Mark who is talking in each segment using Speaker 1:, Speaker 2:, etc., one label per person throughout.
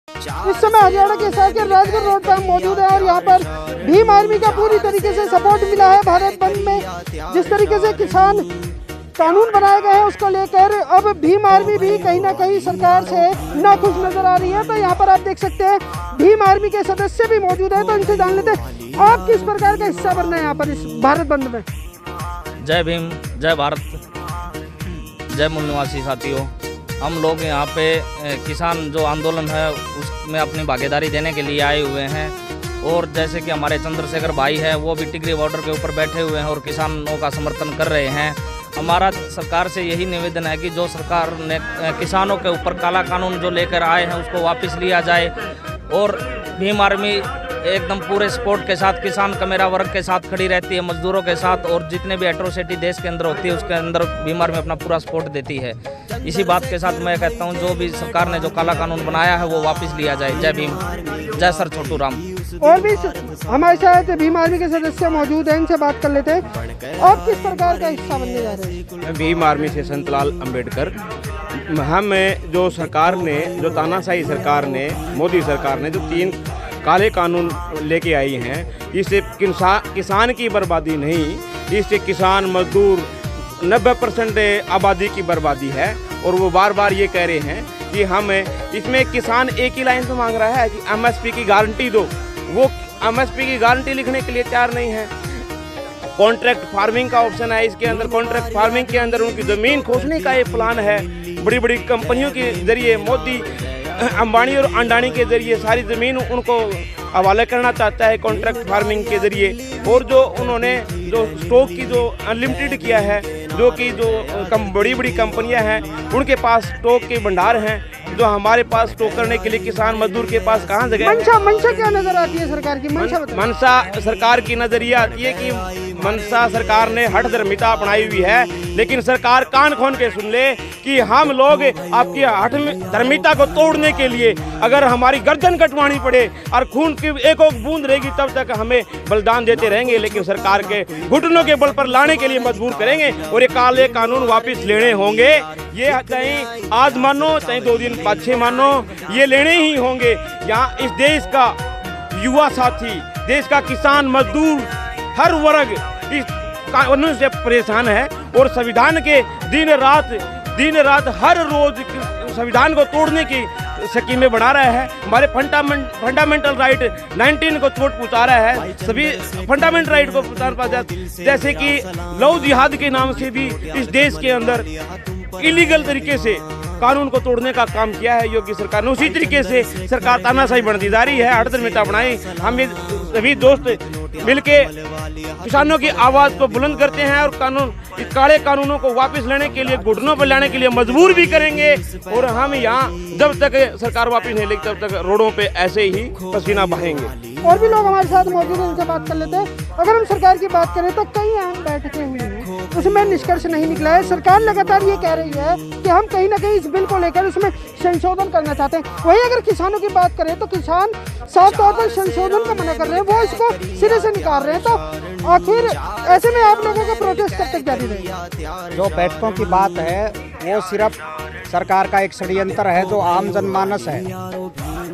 Speaker 1: इस समय हरियाणा के शहर के राजगढ़ रोड पर हम मौजूद हैं और यहाँ पर भीम आर्मी का पूरी तरीके से सपोर्ट मिला है भारत बंद में। जिस तरीके से किसान कानून बनाए गए हैं उसको लेकर अब भीम आर्मी भी कहीं ना कहीं सरकार से नाखुश नजर आ रही है। तो यहाँ पर आप देख सकते हैं भीम आर्मी के सदस्य भी मौजूद है, तो इनसे जान लेते हैं आप किस प्रकार का हिस्सा बनना है यहाँ पर इस भारत बंद में।
Speaker 2: जय भीम, जय भारत, जय मूल निवासी साथियों। हम लोग यहाँ पे किसान जो आंदोलन है उसमें अपनी भागीदारी देने के लिए आए हुए हैं। और जैसे कि हमारे चंद्रशेखर भाई हैं वो भी टिकरी बॉर्डर के ऊपर बैठे हुए हैं और किसानों का समर्थन कर रहे हैं। हमारा सरकार से यही निवेदन है कि जो सरकार ने किसानों के ऊपर काला कानून जो लेकर आए हैं उसको वापस लिया जाए। और भीम आर्मी एकदम पूरे सपोर्ट के साथ किसान कमेरा वर्ग के साथ खड़ी रहती है, मजदूरों के साथ, और जितने भी एट्रोसिटी देश के अंदर होती है उसके अंदर भीम आर्मी अपना पूरा सपोर्ट देती है। इसी बात के साथ मैं कहता हूं जो भी सरकार ने जो काला कानून बनाया है वो वापस लिया जाए। जय भीम, जय सर छोटू राम।
Speaker 1: और भी हमारे साथ भीम आर्मी के सदस्य मौजूद हैं, इनसे बात कर लेते हैं। आप किस प्रकार का हिस्सा बनने जा रहे हैं?
Speaker 3: मैं भीम आर्मी से संतलाल अंबेडकर। हम जो सरकार ने, जो तानाशाही सरकार ने, मोदी सरकार ने जो 3 काले कानून लेके आई हैं, इससे किसान की बर्बादी नहीं, इससे किसान मजदूर 90% आबादी की बर्बादी है। और वो बार बार ये कह रहे हैं कि हमें इसमें किसान एक ही लाइन से मांग रहा है कि एमएसपी की गारंटी दो। वो एमएसपी की गारंटी लिखने के लिए तैयार नहीं है। कॉन्ट्रैक्ट फार्मिंग का ऑप्शन है इसके अंदर। कॉन्ट्रैक्ट फार्मिंग के अंदर उनकी ज़मीन खोजने का एक प्लान है। बड़ी बड़ी कंपनियों के जरिए मोदी अंबानी और अंडानी के जरिए सारी ज़मीन उनको हवाले करना चाहता है कॉन्ट्रैक्ट फार्मिंग के जरिए। और जो उन्होंने जो स्टॉक की जो अनलिमिटेड किया है, जो कि जो बड़ी बड़ी कंपनियां हैं उनके पास स्टॉक के भंडार हैं, जो हमारे पास स्टॉक करने के लिए किसान मजदूर के पास कहाँ जगह है।
Speaker 1: मंशा क्या नजर आती है सरकार की?
Speaker 3: मनसा सरकार की नजरिया आती है कि मनसा सरकार ने हठ धर्मिता अपनाई हुई है, लेकिन सरकार कान खोल के सुन ले कि हम लोग आपकी हठ धर्मिता को तोड़ने के लिए अगर हमारी गर्दन कटवानी पड़े और खून की एक बूंद रहेगी तब तक हमें बलिदान देते रहेंगे, लेकिन सरकार के घुटनों के बल पर लाने के लिए मजबूर करेंगे और ये काले कानून वापस लेने होंगे। ये चाहे आज मानो चाहे 2 दिन पाछे मानो, ये लेने ही होंगे। यहाँ इस देश का युवा साथी, देश का किसान मजदूर, हर वर्ग इस कानून से परेशान है और संविधान के दिन रात हर रोज संविधान को तोड़ने की स्कीमें बना रहा है। हमारे फंडामेंटल राइट 19 को चोट पहुंचा रहा है। सभी फंडामेंटल राइट को जैसे कि लव जिहाद के नाम से भी इस देश के अंदर इलीगल तरीके से कानून को तोड़ने का काम किया है योगी सरकार ने। उसी तरीके से सरकार तानाशाही बढ़ती जा रही है, हठ धर्मिता बनाई। हम ये सभी दोस्त मिलके किसानों की आवाज को बुलंद करते हैं और इस काले कानूनों को वापस लेने के लिए, घुटनों पर लाने के लिए मजबूर भी करेंगे। और हम यहाँ जब तक सरकार वापस नहीं लेगी तब तक रोडों पे ऐसे ही पसीना बहाएंगे।
Speaker 1: और भी लोग हमारे साथ मौजूद हैं, उनसे बात कर लेते हैं। अगर हम सरकार की बात करें तो कई अहम बैठकें हुई हैं, उसमें निष्कर्ष नहीं निकला है। सरकार लगातार ये कह रही है कि हम कहीं ना कहीं इस बिल को लेकर उसमें संशोधन करना चाहते हैं। वहीं अगर किसानों की बात करें तो किसान साफ तौर पर संशोधन का मना कर रहे हैं, वो इसको सिरे से निकाल रहे हैं। तो आखिर ऐसे में आप लोगों का प्रोटेस्ट कब तक जारी रहेगा?
Speaker 4: जो बैठकों की बात है वो सिर्फ सरकार का एक षड्यंत्र है, जो आम जनमानस है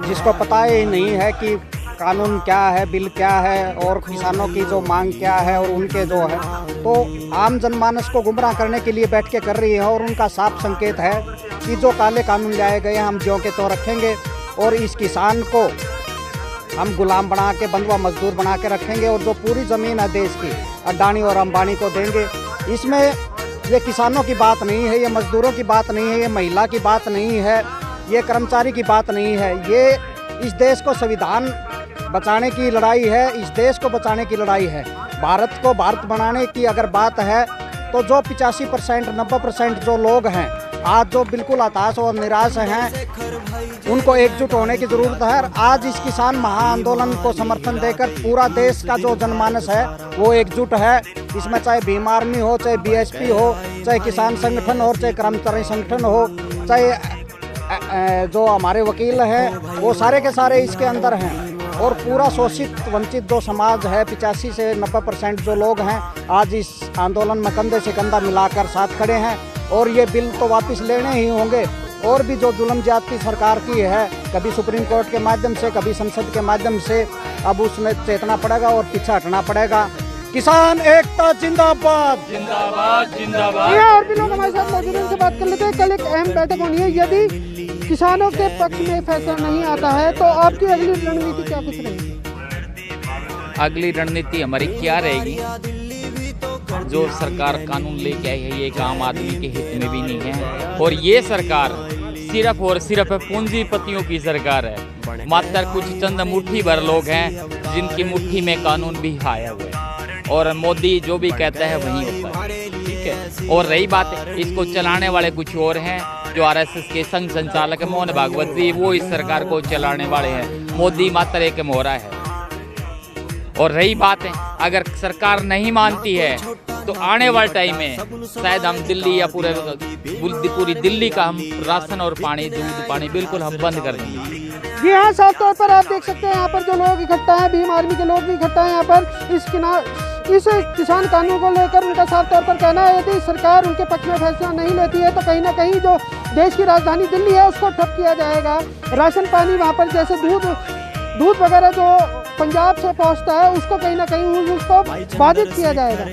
Speaker 4: जिसको पता ही नहीं है कि कानून क्या है, बिल क्या है और किसानों की जो मांग क्या है और उनके जो है, तो आम जनमानस को गुमराह करने के लिए बैठ के कर रही है। और उनका साफ संकेत है कि जो काले कानून लाए गए हम ज्यों के तो रखेंगे और इस किसान को हम गुलाम बना के, बंधुआ मजदूर बना के रखेंगे और जो पूरी ज़मीन है देश की अडानी और अंबानी को देंगे। इसमें ये किसानों की बात नहीं है, ये मजदूरों की बात नहीं है, ये महिला की बात नहीं है, ये कर्मचारी की बात नहीं है। ये इस देश को संविधान बचाने की लड़ाई है, इस देश को बचाने की लड़ाई है। भारत को भारत बनाने की अगर बात है तो जो 85% 90% जो लोग हैं आज जो बिल्कुल हताश और निराश हैं, उनको एकजुट होने की ज़रूरत है। आज इस किसान महाआंदोलन को समर्थन देकर पूरा देश का जो जनमानस है वो एकजुट है। इसमें चाहे भीम आर्मी हो, चाहे बीएसपी हो, चाहे किसान संगठन हो, चाहे कर्मचारी संगठन हो, चाहे जो हमारे वकील हैं, वो सारे के सारे इसके अंदर हैं। और पूरा शोषित वंचित जो समाज है, 85 से 90% जो लोग हैं आज इस आंदोलन में कंधे से कंधा मिलाकर साथ खड़े हैं। और ये बिल तो वापस लेने ही होंगे और भी जो जुल्म ज्यादती सरकार की है, कभी सुप्रीम कोर्ट के माध्यम से, कभी संसद के माध्यम से, अब उसमें चेतना पड़ेगा और पीछे हटना पड़ेगा। किसान एकता जिंदाबाद,
Speaker 2: जिंदाबाद जिंदाबाद।
Speaker 1: यहाँ और भी लोग हमारे साथ मौजूद हैं, उनसे बात कर लेते हैं। कल एक अहम बैठक होनी है, यदि किसानों के पक्ष में फैसला नहीं आता है तो आपकी अगली रणनीति क्या कुछ रहेगी?
Speaker 5: अगली रणनीति हमारी क्या रहेगी? जो सरकार कानून लेके आई है ये एक आम आदमी के हित में भी नहीं है, और ये सरकार सिर्फ और सिर्फ पूंजीपतियों की सरकार है। मात्र कुछ चंद मुट्ठी भर लोग हैं जिनकी मुट्ठी में कानून भी आया हुआ है, और मोदी जो भी कहता है वही होता है, ठीक है। और रही बात, इसको चलाने वाले कुछ और हैं, जो आरएसएस के संघ संचालक मोहन भागवत जी, वो इस सरकार को चलाने वाले हैं। मोदी मात्र एक मोहरा है। और रही बात है, अगर सरकार नहीं मानती है तो आने वाले टाइम में शायद हम दिल्ली या पूरी दिल्ली का हम राशन और पानी, दूध पानी बिल्कुल हम बंद कर देंगे।
Speaker 1: जी हाँ, साफ तौर पर आप देख सकते हैं यहाँ पर जो लोग इकट्ठा हैं, भीम आर्मी के लोग भी इकट्ठा हैं यहाँ पर। इस किसान कानून को लेकर उनका साफ तौर पर कहना है, यदि सरकार उनके पक्ष में फैसला नहीं लेती है तो कहीं ना कहीं जो देश की राजधानी दिल्ली है उसको ठप किया जाएगा। राशन पानी वहाँ पर जैसे दूध वगैरह जो पंजाब से पहुँचता है उसको कहीं ना कहीं उसको बाधित किया जाएगा।